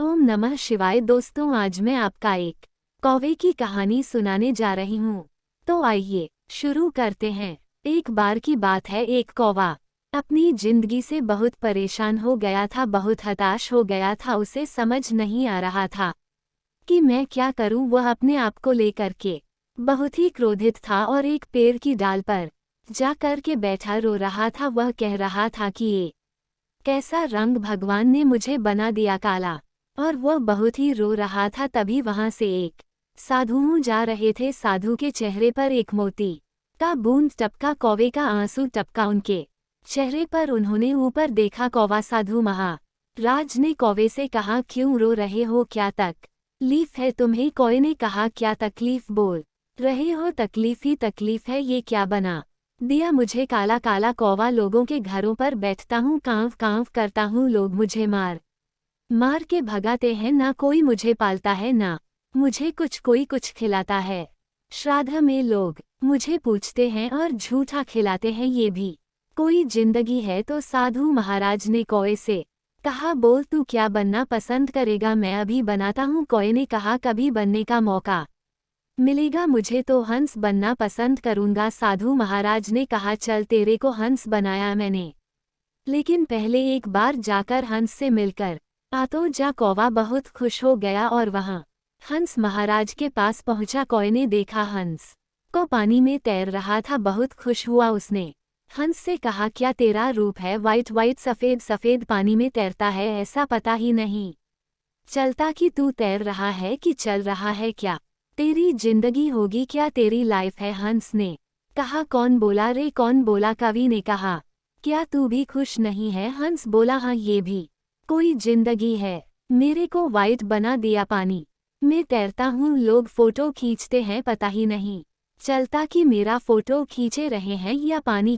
ओम नमः शिवाय। दोस्तों, आज मैं आपका एक कौवे की कहानी सुनाने जा रही हूँ। तो आइए शुरू करते हैं। एक बार की बात है, एक कौवा अपनी जिंदगी से बहुत परेशान हो गया था, बहुत हताश हो गया था। उसे समझ नहीं आ रहा था कि मैं क्या करूँ। वह अपने आप को लेकर के बहुत ही क्रोधित था और एक पेड़ की डाल पर जा कर के बैठा रो रहा था। वह कह रहा था कि ये कैसा रंग भगवान ने मुझे बना दिया, काला। और वह बहुत ही रो रहा था। तभी वहां से एक साधु जा रहे थे। साधु के चेहरे पर एक मोती का बूंद टपका, कौवे का आंसू टपका उनके चेहरे पर। उन्होंने ऊपर देखा। कौवा साधु महाराज ने कौवे से कहा, क्यों रो रहे हो, क्या तकलीफ है तुम्हें? कौवे ने कहा, क्या तकलीफ बोल रहे हो? तकलीफ ही तकलीफ है, ये क्या बना दिया मुझे, काला काला कौवा। लोगों के घरों पर बैठता हूँ, कांव कांव करता हूँ, लोग मुझे मार मार के भगाते हैं। ना कोई मुझे पालता है, ना मुझे कोई कुछ खिलाता है। श्राद्ध में लोग मुझे पूछते हैं और झूठा खिलाते हैं, ये भी कोई जिंदगी है? तो साधु महाराज ने कौवे से कहा, बोल तू क्या बनना पसंद करेगा, मैं अभी बनाता हूँ। कौवे ने कहा, कभी बनने का मौका मिलेगा मुझे तो हंस बनना पसंद करूंगा। साधु महाराज ने कहा, चल तेरे को हंस बनाया मैंने, लेकिन पहले एक बार जाकर हंस से मिलकर आ तो जा। कौवा बहुत खुश हो गया और वहां हंस महाराज के पास पहुंचा। कौवे ने देखा हंस को पानी में तैर रहा था, बहुत खुश हुआ। उसने हंस से कहा, क्या तेरा रूप है, वाइट वाइट सफ़ेद सफ़ेद पानी में तैरता है, ऐसा पता ही नहीं चलता कि तू तैर रहा है कि चल रहा है। क्या तेरी जिंदगी होगी, क्या तेरी लाइफ है? हंस ने कहा, कौन बोला रे, कौन बोला? कवि ने कहा, क्या तू भी खुश नहीं है? हंस बोला, हाँ, ये भी कोई जिंदगी है। मेरे को वाइट बना दिया, पानी में तैरता हूँ, लोग फोटो खींचते हैं, पता ही नहीं चलता कि मेरा फोटो खींचे रहे हैं या पानी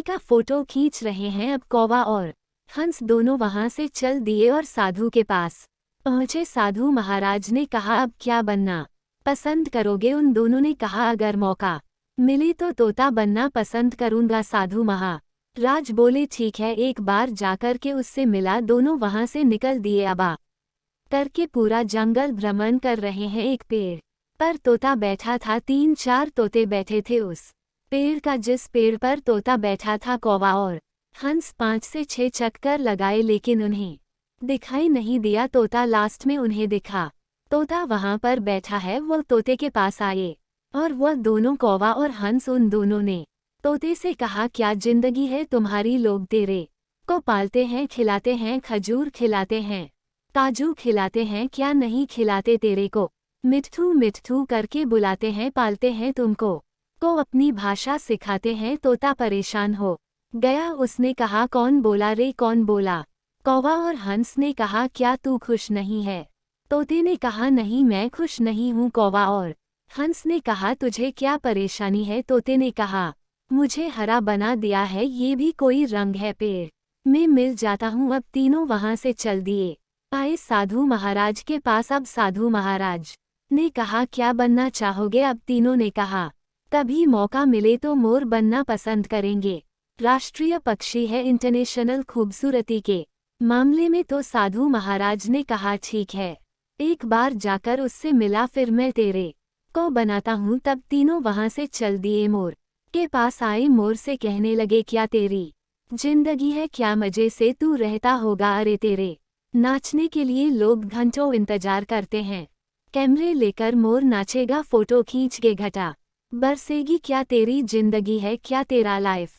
का फोटो खींच रहे हैं। अब कौवा और हंस दोनों वहां से चल दिए और साधु के पास पहुंचे। साधु महाराज ने कहा, अब क्या बनना पसंद करोगे? उन दोनों ने कहा, अगर मौका मिले तो तोता बनना पसंद करूंगा। साधु महाराज बोले, ठीक है, एक बार जाकर के उससे मिला। दोनों वहां से निकल दिए। अब करके पूरा जंगल भ्रमण कर रहे हैं। एक पेड़ पर तोता बैठा था, 3-4 तोते बैठे थे उस पेड़ का। जिस पेड़ पर तोता बैठा था, कौवा और हंस 5 से 6 चक्कर लगाए, लेकिन उन्हें दिखाई नहीं दिया तोता। लास्ट में उन्हें दिखा, तोता वहां पर बैठा है। वह तोते के पास आए और वह दोनों, कौवा और हंस, उन दोनों ने तोते से कहा, क्या जिंदगी है तुम्हारी? लोग तेरे को पालते हैं, खिलाते हैं, खजूर खिलाते हैं, काजू खिलाते हैं, क्या नहीं खिलाते तेरे को? मिट्ठू मिट्ठू करके बुलाते हैं, पालते हैं तुमको को अपनी भाषा सिखाते हैं। तोता परेशान हो गया। उसने कहा, कौन बोला रे, कौन बोला? कौवा और हंस ने कहा, क्या तू खुश नहीं है? तोते ने कहा, नहीं, मैं खुश नहीं हूँ। कौवा और हंस ने कहा, तुझे क्या परेशानी है? तोते ने कहा, मुझे हरा बना दिया है, ये भी कोई रंग है, पेड़ में मिल जाता हूँ। अब तीनों वहां से चल दिए, आए साधु महाराज के पास। अब साधु महाराज ने कहा, क्या बनना चाहोगे? अब तीनों ने कहा, कभी मौका मिले तो मोर बनना पसंद करेंगे, राष्ट्रीय पक्षी है, इंटरनेशनल खूबसूरती के मामले में। तो साधु महाराज ने कहा, ठीक है, एक बार जाकर उससे मिला, फिर मैं तेरे को बनाता हूँ। तब तीनों वहां से चल दिए, मोर के पास आए। मोर से कहने लगे, क्या तेरी जिंदगी है, क्या मजे से तू रहता होगा? अरे तेरे नाचने के लिए लोग घंटों इंतजार करते हैं, कैमरे लेकर मोर नाचेगा, फोटो खींच के घटा बरसेगी। क्या तेरी जिंदगी है, क्या तेरा लाइफ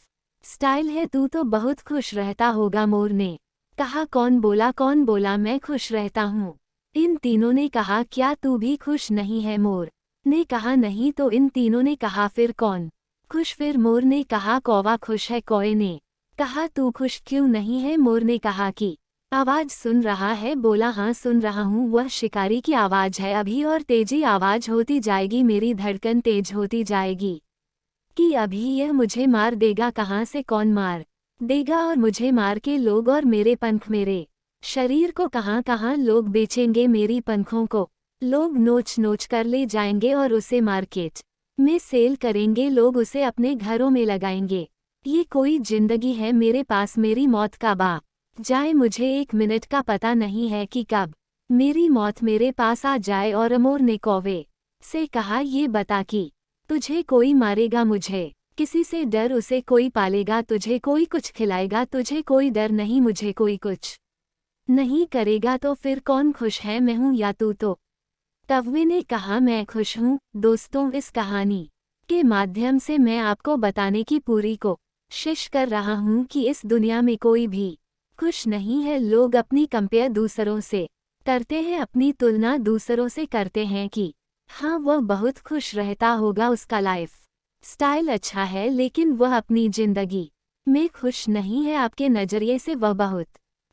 स्टाइल है? तू तो बहुत खुश रहता होगा। मोर ने कहा, कौन बोला, कौन बोला मैं खुश रहता हूँ? इन तीनों ने कहा, क्या तू भी खुश नहीं है? मोर ने कहा, नहीं। तो इन तीनों ने कहा, फिर कौन खुश? फिर मोर ने कहा, कौवा खुश है। कौवे ने कहा, तू खुश क्यों नहीं है? मोर ने कहा कि आवाज सुन रहा है। बोला, हाँ सुन रहा हूँ, वह शिकारी की आवाज है, अभी और तेजी आवाज होती जाएगी, मेरी धड़कन तेज होती जाएगी कि अभी यह मुझे मार देगा। कहाँ से कौन मार देगा? और मुझे मार के लोग, और मेरे पंख, मेरे शरीर को कहाँ कहाँ लोग बेचेंगे, मेरी पंखों को लोग नोच नोच कर ले जाएंगे और उसे मार्केट में सेल करेंगे, लोग उसे अपने घरों में लगाएंगे। ये कोई जिंदगी है मेरे पास? मेरी मौत कब आ जाए, मुझे 1 मिनट का पता नहीं है कि कब मेरी मौत मेरे पास आ जाए। और अमोर ने कौवे से कहा, ये बता कि तुझे कोई मारेगा, मुझे किसी से डर, उसे कोई पालेगा, तुझे कोई कुछ खिलाएगा, तुझे कोई डर नहीं, मुझे कोई कुछ नहीं करेगा, तो फिर कौन खुश है, मैं हूँ या तू? तो कौवे ने कहा, मैं खुश हूँ। दोस्तों, इस कहानी के माध्यम से मैं आपको बताने की पूरी कोशिश कर रहा हूँ कि इस दुनिया में कोई भी खुश नहीं है। लोग अपनी कंपेयर दूसरों से करते हैं, अपनी तुलना दूसरों से करते हैं कि हाँ, वह बहुत खुश रहता होगा, उसका लाइफ स्टाइल अच्छा है, लेकिन वह अपनी जिंदगी में खुश नहीं है। आपके नज़रिए से वह बहुत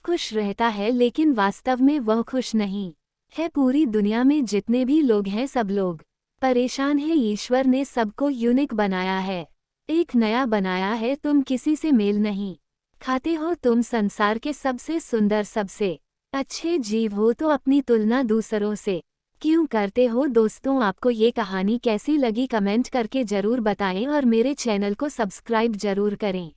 खुश रहता है, लेकिन वास्तव में वह खुश नहीं है। पूरी दुनिया में जितने भी लोग हैं, सब लोग परेशान हैं। ईश्वर ने सबको यूनिक बनाया है, एक नया बनाया है। तुम किसी से मेल नहीं खाते हो, तुम संसार के सबसे सुंदर, सबसे अच्छे जीव हो, तो अपनी तुलना दूसरों से क्यों करते हो? दोस्तों, आपको ये कहानी कैसी लगी कमेंट करके ज़रूर बताएं और मेरे चैनल को सब्सक्राइब ज़रूर करें।